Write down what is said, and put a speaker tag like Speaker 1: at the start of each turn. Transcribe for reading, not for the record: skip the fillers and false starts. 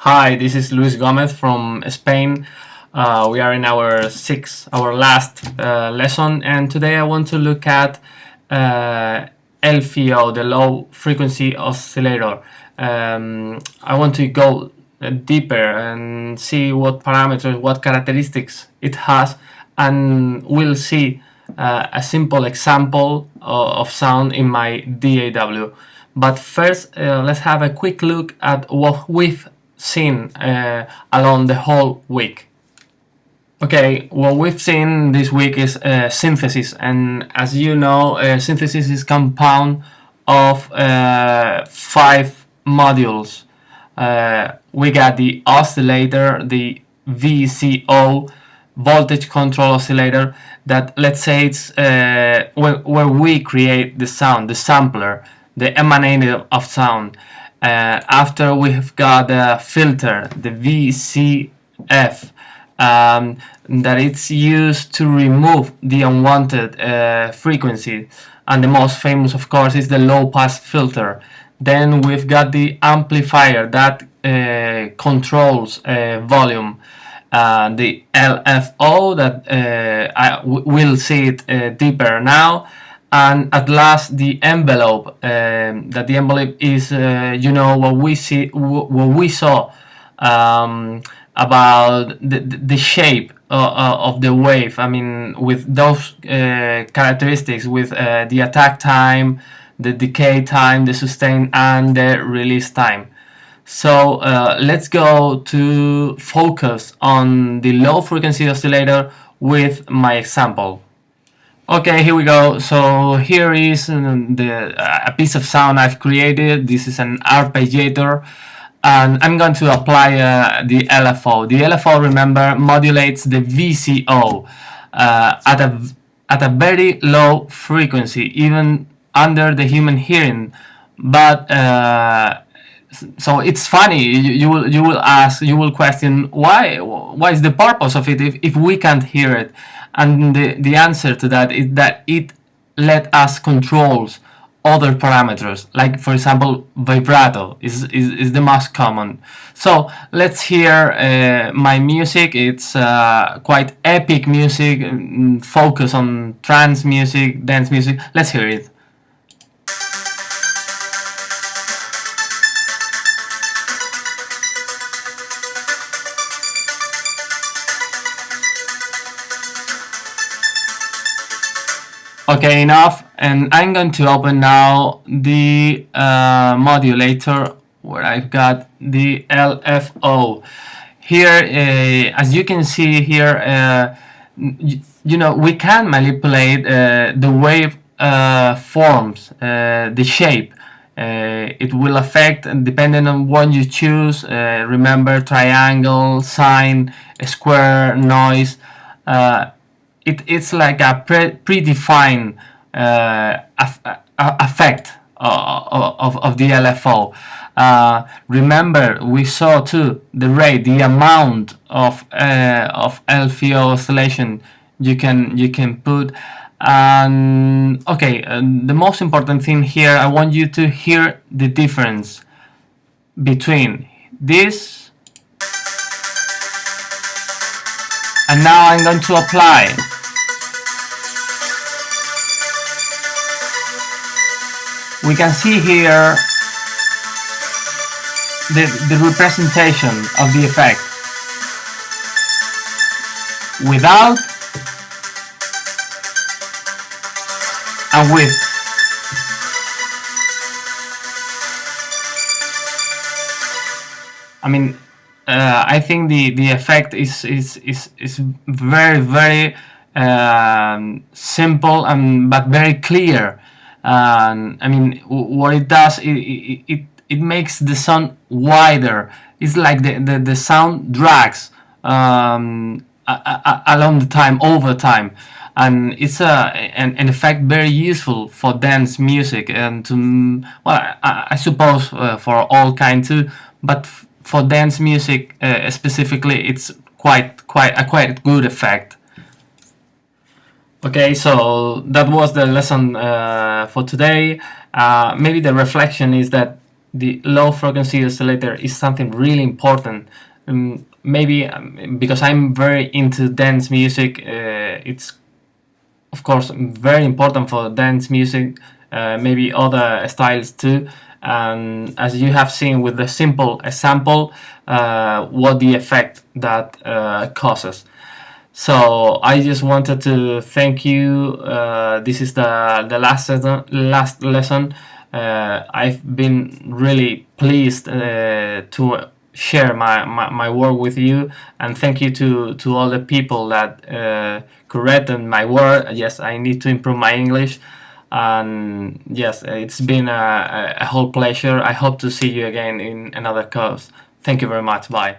Speaker 1: Hi, this is Luis Gomez from Spain. We are in our last lesson, and today I want to look at LFO, the low frequency oscillator. I want to go deeper and see what parameters, what characteristics it has, and we'll see a simple example of sound in my DAW. But first, let's have a quick look at what we've seen along the whole week. Okay, what we've seen this week is synthesis, and as you know, synthesis is compound of 5 modules. We got the oscillator, the VCO, voltage control oscillator, that let's say it's where we create the sound, the sampler, the emanator of sound. After we've got the filter, the VCF, that it's used to remove the unwanted frequency, and the most famous of course is the low pass filter. Then we've got the amplifier that controls volume, the LFO that we'll see it deeper now, and at last the envelope. That the envelope is what we saw about the shape of the wave. I mean, with those characteristics, with the attack time, the decay time, the sustain, and the release time. So let's go to focus on the low frequency oscillator with my example. Okay, here we go. So here is a piece of sound I've created. This is an arpeggiator, and I'm going to apply the LFO. The LFO, remember, modulates the VCO at a very low frequency, even under the human hearing. But so it's funny. You will question why is the purpose of it if we can't hear it, and the answer to that is that it let us controls other parameters, like for example vibrato is the most common. So let's hear my music. It's quite epic music, focus on trance music, dance music. Let's hear it. Okay, enough, and I'm going to open now the modulator where I've got the LFO. Here, as you can see here, we can manipulate the wave forms, the shape. It will affect, depending on what you choose. Remember, triangle, sine, square, noise. It's like a predefined effect of the LFO. Remember, we saw too the rate, the amount of LFO oscillation you can put. Okay, the most important thing here, I want you to hear the difference between this and now I'm going to apply. We can see here the representation of the effect without and with. I mean, I think the effect is very, very simple but very clear. I mean, what it does, it makes the sound wider. It's like the sound drags along the time, over time, and it's an effect very useful for dance music and I suppose for all kind too, but for dance music specifically, it's quite a good effect. Okay, so that was the lesson for today. Maybe the reflection is that the low frequency oscillator is something really important. Maybe because I'm very into dance music, it's of course very important for dance music, maybe other styles too. And as you have seen with the simple example, what the effect that causes. So I just wanted to thank you. This is the last lesson. I've been really pleased to share my work with you, and thank you to all the people that corrected my word. Yes, I need to improve my English, and yes, it's been a whole pleasure. I hope to see you again in another course. Thank you very much. Bye.